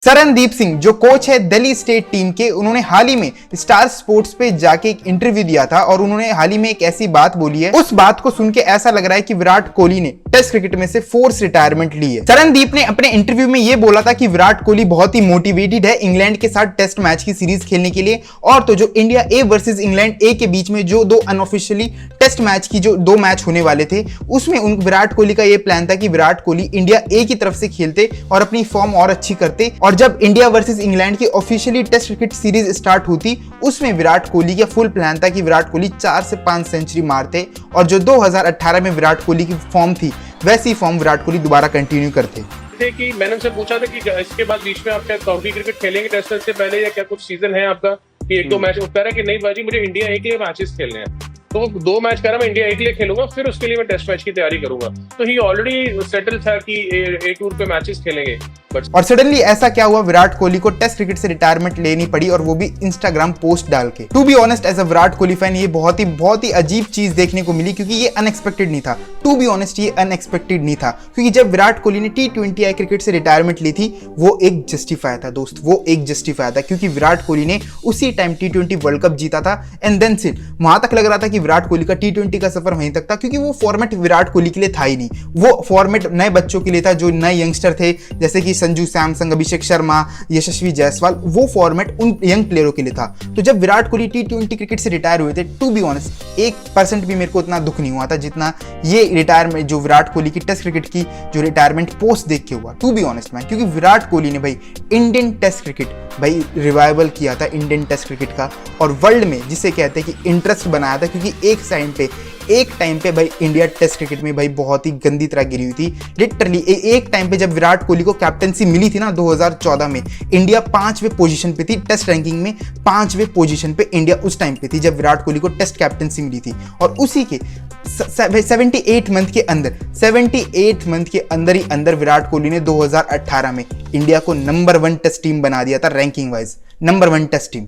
शरणदीप सिंह जो कोच है Delhi state team के, उन्होंने हाल ही में स्टार स्पोर्ट्स पे जाके एक इंटरव्यू दिया था और उन्होंने हाल ही में एक ऐसी बात बोली है, उस बात को सुन के ऐसा लग रहा है कि विराट कोहली ने टेस्ट क्रिकेट में से फोर्स रिटायरमेंट ली है। शरणदीप ने अपने इंटरव्यू में यह बोला था कि विराट कोहली बहुत ही मोटिवेटेड है इंग्लैंड के साथ टेस्ट मैच की सीरीज खेलने के लिए, और तो जो इंडिया ए वर्सेस इंग्लैंड ए के बीच में जो दो अनऑफिशियली टेस्ट मैच की जो दो मैच होने वाले थे, उसमें विराट कोहली का यह प्लान था कि विराट कोहली इंडिया ए की तरफ से खेलते और अपनी फॉर्म और अच्छी करते, और जब इंडिया वर्सेस इंग्लैंड की officially test cricket series start होती उसमें विराट कोहली का फुल प्लान था कि विराट कोहली 4 से 5 सेंचुरी मारते और जो 2018 में विराट कोहली की फॉर्म थी वैसी फॉर्म विराट कोहली दोबारा कंटिन्यू करते। कि मैंने उनसे पूछा था कि इसके बाद बीच में आप क्या काउंटी क्रिकेट खेलेंगे टेस्ट से पहले, या क्या कुछ सीजन है आपका कि एक दो मैच? वो कह रहा है कि नहीं बाजी, मुझे इंडिया ए के लिए मैचेस खेलने हैं, तो 2 मैच कह रहा मैं इंडिया ए के लिए खेलूंगा, फिर उसके लिए मैं टेस्ट मैच की तैयारी करूंगा। तो ही ऑलरेडी सेटल था कि ए टूर पे मैचेस खेलेंगे। और सडनली ऐसा क्या हुआ, विराट कोहली को टेस्ट क्रिकेट से रिटायरमेंट लेनी पड़ी, और वो भी इंस्टाग्राम पोस्ट डाल के। To be honest as a Virat Kohli fan ये बहुत ही अजीब चीज देखने को मिली, क्योंकि ये अनएक्सपेक्टेड नहीं था। टू बी ऑनेस्ट ये अनएक्सपेक्टेड नहीं था, क्योंकि जब विराट कोहली ने T20 क्रिकेट से रिटायरमेंट ली थी वो एक जस्टिफाई था दोस्त, वो एक जस्टिफाई था, क्योंकि विराट कोहली ने उसी टाइम T20 वर्ल्ड कप जीता था एंड देन सिट वहां तक लग रहा था कि विराट कोहली का T20 का सफर वहीं तक था, क्योंकि वो फॉर्मेट विराट कोहली के लिए था ही नहीं। वो फॉर्मेट नए बच्चों के लिए था, जो नए यंगस्टर थे जैसे कि संजू सैमसन, अभिषेक शर्मा, यशस्वी जायसवाल, वो फॉर्मेट उन यंग प्लेयरों के लिए था। तो जब विराट कोहली T20 क्रिकेट से रिटायर हुए थे, टू बी ऑनेस्ट 1% भी मेरे को इतना दुख नहीं हुआ था जितना ये रिटायरमेंट जो विराट कोहली की टेस्ट क्रिकेट की जो रिटायरमेंट पोस्ट देख के हुआ, टू बी ऑनेस्ट मैन। क्योंकि विराट कोहली ने भाई इंडियन टेस्ट क्रिकेट भाई रिवाइवल किया था इंडियन टेस्ट क्रिकेट का, और वर्ल्ड में जिसे कहते हैं कि इंटरेस्ट बनाया था, क्योंकि एक टाइम पे भाई इंडिया टेस्ट क्रिकेट में भाई बहुत ही गंदी तरह गिरी हुई थी लिटरली। एक टाइम पे जब विराट कोहली को कैप्टनसी मिली थी ना 2014 में, इंडिया 5वें पोजीशन पे थी टेस्ट रैंकिंग में, 5वें पोजीशन पे इंडिया उस टाइम पे थी जब विराट कोहली को टेस्ट कैप्टनसी मिली थी। और उसी के 78 मंथ के अंदर ही अंदर विराट कोहली ने 2018 में इंडिया को नंबर 1 टेस्ट टीम बना दिया था, ranking wise number 1 test team.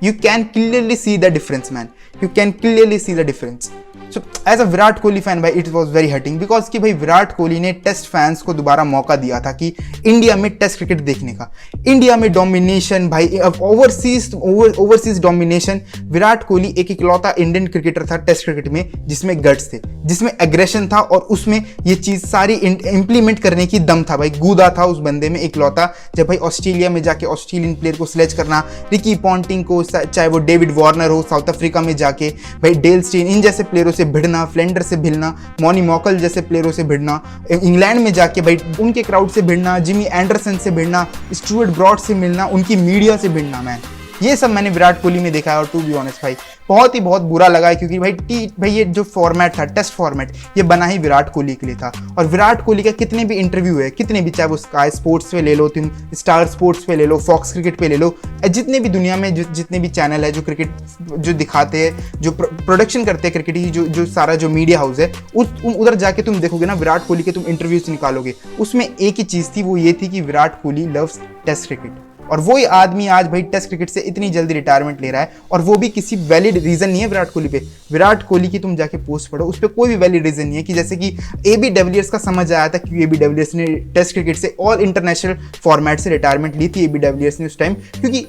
You can clearly see the difference, man. You can clearly see the difference. So as a Virat Kohli fan भाई it was very hurting, because कि भाई विराट कोहली ने test fans को दोबारा मौका दिया था कि इंडिया में टेस्ट क्रिकेट देखने का, इंडिया में डोमिनेशन भाई, ओवरसीज डोमिनेशन। विराट कोहली एक इकलौता इंडियन क्रिकेटर था टेस्ट क्रिकेट में जिसमें गट्स थे, जिसमें एग्रेशन था, और उसमें ये चीज सारी इंप्लीमेंट करने की दम था भाई, गूदा था उस बंदे में इकलौता। जब भाई ऑस्ट्रेलिया में जाके ऑस्ट्रेलियन प्लेयर को सिलेक्ट करना, रिकी पॉन्टिंग को, चाहे वो डेविड वार्नर हो, साउथ अफ्रीका में जाके भाई डेल स्टेन, इन जैसे प्लेयरों से भिड़ना, फ्लेंडर से भिड़ना, मॉनी मॉकल जैसे प्लेयरों से भिड़ना, इंग्लैंड में जाके भाई उनके क्राउड से भिड़ना, जिमी एंडरसन से भिड़ना, स्टुअर्ट ब्रॉड से मिलना, उनकी मीडिया से भिड़ना, मैन ये सब मैंने विराट कोहली में देखा है। और टू बी ऑनेस्ट भाई बहुत बुरा लगा है, क्योंकि भाई ये जो फॉर्मेट था टेस्ट फॉर्मेट, ये बना ही विराट कोहली के लिए था। और विराट कोहली का कितने भी इंटरव्यू है, कितने भी, चाहे वो स्काई स्पोर्ट्स पे ले लो, तुम स्टार स्पोर्ट्स पे ले लो, फॉक्स क्रिकेट पे ले लो, जितने भी दुनिया में जितने भी चैनल है जो क्रिकेट जो दिखाते हैं, जो प्रोडक्शन करते हैं क्रिकेट की, जो सारा जो मीडिया हाउस है, उधर जाके तुम देखोगे ना विराट कोहली के तुम इंटरव्यूज निकालोगे, उसमें एक ही चीज़ थी, वो ये थी कि Virat Kohli loves test cricket. और वही आदमी आज भाई टेस्ट क्रिकेट से इतनी जल्दी रिटायरमेंट ले रहा है, और वो भी किसी वैलिड रीजन नहीं है विराट कोहली पे। विराट कोहली की तुम जाके पोस्ट पढ़ो, उस पर कोई भी वैलिड रीजन नहीं है। कि जैसे कि AB डिविलियर्स का समझ आया था कि AB डिविलियर्स ने टेस्ट क्रिकेट से ऑल इंटरनेशनल फॉर्मेट से रिटायरमेंट ली थी AB डिविलियर्स ने उस टाइम, क्योंकि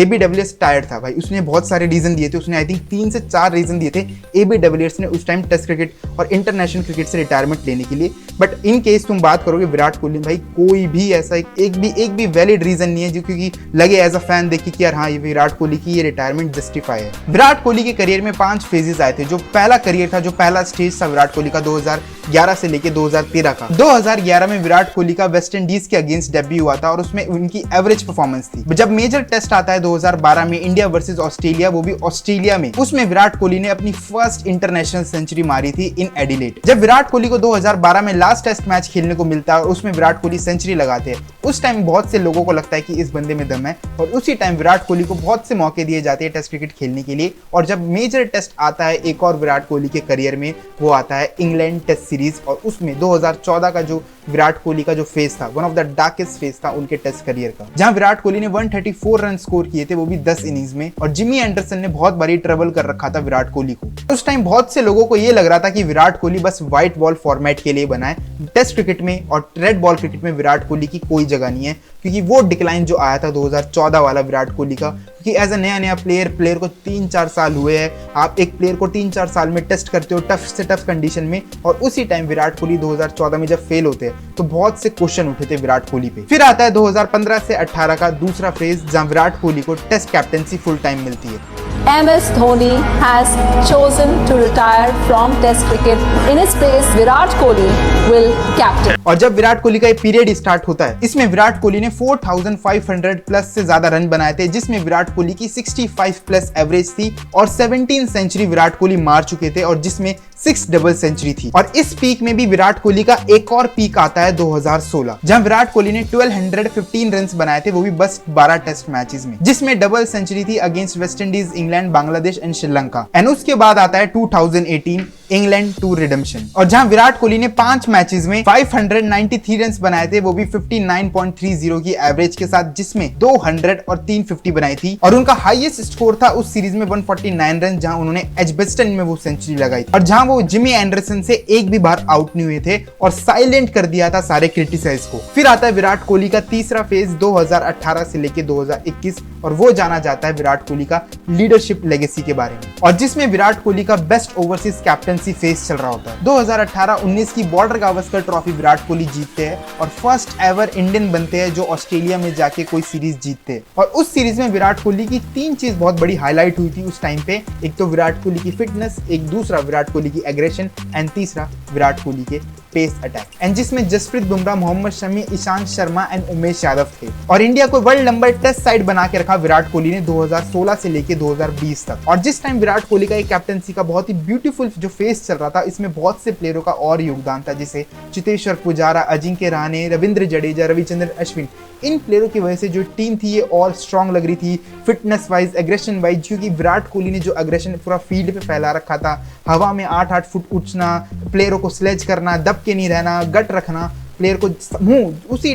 AB डिविलियर्स टायर्ड था भाई। उसने बहुत सारे रीजन दिए थे, उसने आई थिंक 3 से 4 रीजन दिए थे AB डिविलियर्स ने उस टाइम टेस्ट क्रिकेट और इंटरनेशनल क्रिकेट से रिटायरमेंट लेने के लिए। बट इन केस तुम बात करोगे विराट कोहली भाई, कोई भी ऐसा एक भी वैलिड रीजन नहीं है जो क्योंकि लगे एज अ फैन देखिए कि यार हाँ ये विराट कोहली की ये रिटायरमेंट जस्टिफाई है। विराट कोहली के करियर में 5 फेजेस आए थे। जो पहला करियर था, जो पहला स्टेज था विराट कोहली का 2011 से लेके 2013 का। 2011 में विराट कोहली का वेस्ट इंडीज के अगेंस्ट डेब्यू हुआ था और उसमें उनकी एवरेज परफॉर्मेंस थी। जब मेजर टेस्ट आता है 2012 में, इंडिया वर्सेस ऑस्ट्रेलिया, वो भी ऑस्ट्रेलिया में, उसमें विराट कोहली ने अपनी फर्स्ट इंटरनेशनल सेंचुरी मारी थी इन एडिलेड। जब विराट कोहली को 2012 में लास्ट टेस्ट मैच खेलने को मिलता है और उसमें विराट कोहली सेंचुरी लगाते हैं, उस टाइम बहुत से लोगों को लगता है कि इस बंदे बंदे में दम है। और उसी टाइम विराट कोहली को बहुत से मौके दिए जाते हैं टेस्ट क्रिकेट खेलने के लिए। और जब मेजर टेस्ट आता है एक और विराट कोहली के करियर में, वो आता है इंग्लैंड टेस्ट सीरीज। और उसमें 2014 का जो विराट कोहली का जो फेज था, one of the darkest phase था उनके टेस्ट करियर का, जहां विराट कोहली ने 134 रन स्कोर किए थे, वो भी 10 इनिंग्स में। और जिमी एंडरसन ने बहुत बारी ट्रबल कर रखा था विराट कोहली को। उस टाइम बहुत से लोगों को ये लग रहा था कि Virat Kohli bus white ball format के लिए बना है, टेस्ट क्रिकेट में और रेड बॉल क्रिकेट में विराट कोहली की कोई जगह नहीं है। क्योंकि वो डिक्लाइन जो आया था 2014 वाला विराट कोहली का, क्योंकि एज अ नया प्लेयर को 3-4 साल हुए हैं, आप एक प्लेयर को 3-4 साल में टेस्ट करते हो टफ से टफ कंडीशन में। और उसी टाइम विराट कोहली 2014 में जब फेल होते हैं तो बहुत से क्वेश्चन उठे थे विराट कोहली पे। फिर आता है 2015 से 18 का दूसरा फेज, जहां विराट कोहली को टेस्ट कैप्टेंसी फुल टाइम मिलती है। MS Dhoni has chosen to retire from Test cricket. In his place, Virat Kohli will captain. और जब विराट कोहली का ये पीरियड स्टार्ट होता है, इसमें विराट कोहली ने 4500 प्लस से ज्यादा रन बनाए थे, जिसमें विराट कोहली की 65 प्लस एवरेज थी। और 17 सेंचुरी विराट कोहली मार चुके थे, और जिसमें 6 डबल सेंचुरी थी। और इस पीक में भी विराट कोहली का एक और पीक आता है 2016, जहां विराट कोहली ने 1215 रन बनाए थे, वो भी बस 12 टेस्ट मैचेस में, जिसमें डबल सेंचुरी थी against West Indies, England, Bangladesh and Sri Lanka. And उसके बाद आता है 2018 इंग्लैंड टू रिडेम्पशन, और जहां विराट कोहली ने 5 मैचेस में 593 रन बनाए थे, वो भी 59.30 की एवरेज के साथ, जिसमें 200 और 350 बनाई थी। और उनका हाईएस्ट स्कोर था उस सीरीज में 149 रन, जहां उन्होंने एजबेस्टन में वो सेंचुरी लगाई, और जहां वो जिमी एंडरसन से एक भी बार आउट नहीं हुए थे और साइलेंट कर दिया था सारे क्रिटिसाइज को। फिर आता है विराट कोहली का तीसरा फेज 2018 से लेके 2021, और वो जाना जाता है विराट कोहली का लीडरशिप लेगेसी के बारे में, और जिसमें विराट कोहली का बेस्ट ओवरसीज कैप्टनसी फेज चल रहा होता है। 2018-19 की बॉर्डर गावस्कर ट्रॉफी विराट कोहली जीतते हैं, और फर्स्ट एवर इंडियन बनते हैं जो ऑस्ट्रेलिया में जाके कोई सीरीज जीतते हैं। और उस सीरीज में विराट कोहली की 3 चीज बहुत बड़ी हाईलाइट हुई थी उस टाइम पे। एक तो विराट कोहली की फिटनेस, एक दूसरा विराट कोहली की एग्रेशन, एंड तीसरा विराट कोहली के पेस अटैक, एंड जिसमें जसप्रीत बुमराह, मोहम्मद शमी, ईशांत शर्मा एंड उमेश यादव थे। और इंडिया को वर्ल्ड नंबर टेस्ट साइड बना के रखा विराट कोहली ने 2016 से लेके 2020 तक। और जिस टाइम विराट कोहली का एक कैप्टनसी का बहुत ही ब्यूटीफुल जो फेस चल रहा था, इसमें बहुत से प्लेयरों का और योगदान था, जैसे चेतेश्वर पुजारा, अजिंक्य रहाणे, रविंद्र जडेजा, रविचंद्रन अश्विन। इन प्लेयरों की वजह से जो टीम थी ये और स्ट्रांग लग रही थी, फिटनेस वाइज, एग्रेशन वाइज, क्योंकि विराट कोहली ने जो एग्रेशन पूरा फील्ड पे फैला रखा था, हवा में 8-8 फुट उछना, प्लेयरों को स्लेज करना, दब के नहीं रहना, गट रखना, प्लेयर को मुंह उसी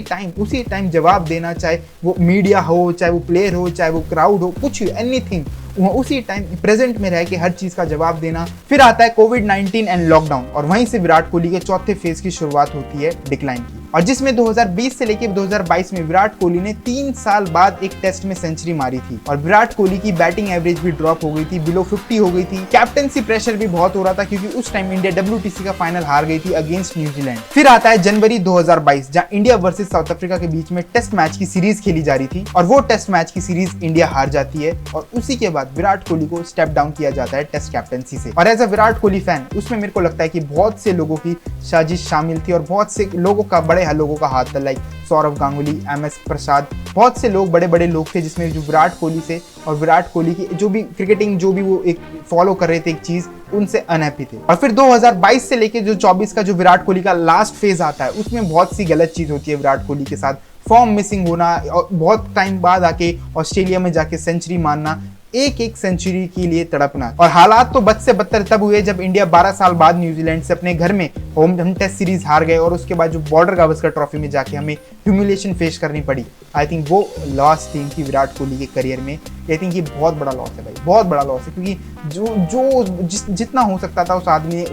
टाइम जवाब देना, चाहे वो मीडिया हो, चाहे वो प्लेयर हो, चाहे वो क्राउड हो, कुछ एनीथिंग, उसी टाइम प्रेजेंट में रह के हर चीज का जवाब देना। फिर आता है कोविड-19 एंड लॉकडाउन, और वहीं से विराट कोहली के चौथे फेज की शुरुआत होती है डिक्लाइन की, और जिसमें 2020 से लेकर 2022 में विराट कोहली ने 3 साल बाद एक टेस्ट में सेंचुरी मारी थी। और विराट कोहली की बैटिंग एवरेज भी ड्रॉप हो गई थी, बिलो 50 हो गई थी। कैप्टनसी प्रेशर भी बहुत हो रहा था, क्योंकि उस टाइम इंडिया WTC का फाइनल हार गई थी अगेंस्ट न्यूजीलैंड। फिर आता है जनवरी 2022, जहां इंडिया वर्सेस साउथ अफ्रीका के बीच में टेस्ट मैच की सीरीज खेली जा रही थी, और वो टेस्ट मैच की सीरीज इंडिया हार जाती है। और उसी के बाद विराट कोहली को स्टेप डाउन किया जाता है टेस्ट कैप्टनसी से। और as a Virat Kohli fan, उसमें मेरे को लगता है कि बहुत से लोगों की साजिश शामिल थी, और बहुत से लोगों का, बड़े लोगों का हाथ था, लाइक सौरव गांगुली, MS प्रसाद, बहुत से लोग, बड़े बड़े लोग थे, जिसमें जो विराट कोहली से और विराट कोहली की जो भी क्रिकेटिंग, जो भी वो एक फॉलो कर रहे थे एक चीज, उनसे अनहैप्पी थे। और फिर 2022 से लेके जो 24 का जो विराट कोहली का लास्ट फेज आता है, उसमें बहुत सी गलत चीज होती है विराट कोहली के साथ। फॉर्म मिसिंग होना, और बहुत टाइम बाद आके ऑस्ट्रेलिया में जाके सेंचुरी मारना, एक सेंचुरी के लिए तड़पना। और हालात तो बद से बदतर तब हुए जब इंडिया 12 साल बाद न्यूजीलैंड से अपने घर में हम टेस्ट सीरीज हार गए, और उसके बाद जो बॉर्डर गावस्कर ट्रॉफी में जाके हमें ह्यूमिलेशन फेस करनी पड़ी। आई थिंक वो लॉस थी कि विराट कोहली के करियर में, आई थिंक ये बहुत बड़ा लॉस है भाई, बहुत बड़ा लॉस है। क्योंकि जितना हो सकता था उस आदमी ने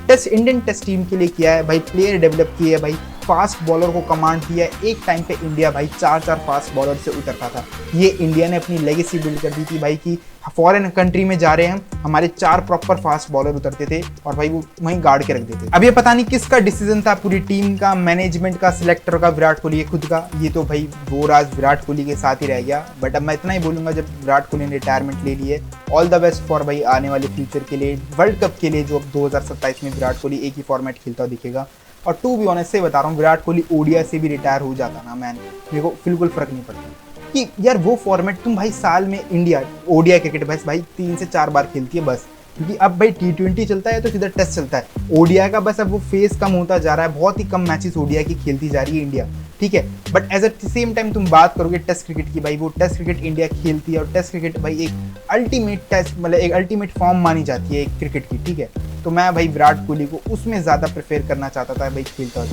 उस इंडियन टेस्ट टीम के लिए किया है भाई, प्लेयर डेवलप किए है भाई, फास्ट बॉलर को कमांड किया है। एक टाइम पे इंडिया भाई 4-4 फास्ट बॉलर से उतरता था। ये इंडिया ने अपनी लेगेसी बिल्ड कर दी थी भाई, कि फॉरेन कंट्री में जा रहे हैं हम, हमारे 4 प्रॉपर फास्ट बॉलर उतरते थे, और भाई वो वहीं गार्ड के रख देते। अब ये पता नहीं किसका डिसीजन था, पूरी टीम का, मैनेजमेंट का, सिलेक्टर का, विराट कोहली खुद का, ये तो भाई वो राज विराट कोहली के साथ ही रह गया। बट अब मैं इतना ही बोलूंगा, जब विराट कोहली ने रिटायरमेंट ले ली है, ऑल द बेस्ट फॉर भाई आने वाले फ्यूचर के लिए, वर्ल्ड कप के लिए, जो अब 2027 में विराट कोहली एक ही फॉर्मेट खेलता हुआ दिखेगा। और टू बी ऑनेस्ट से बता रहा हूँ, विराट कोहली ओडिया से भी रिटायर हो जाता ना मैन, मेरे को बिल्कुल फर्क नहीं पड़ता कि यार वो फॉर्मेट तुम भाई साल में इंडिया ओडिया क्रिकेट बस भाई 3 से 4 बार खेलती है बस, क्योंकि अब भाई T20 चलता है तो सीधा टेस्ट चलता है। ओडिया का बस अब वो फेस कम होता जा रहा है, बहुत ही कम मैचेस ओडिया की खेलती जा रही है इंडिया। ठीक है, but as at the same time तुम बात करोगे टेस्ट क्रिकेट की, भाई वो टेस्ट क्रिकेट इंडिया खेलती है और टेस्ट क्रिकेट भाई एक अल्टीमेट टेस्ट मतलब एक अल्टीमेट फॉर्म मानी जाती है एक क्रिकेट की, ठीक है। तो मैं भाई विराट कोहली को उसमें ज़्यादा प्रेफर करना चाहता था भाई खेलता हुआ।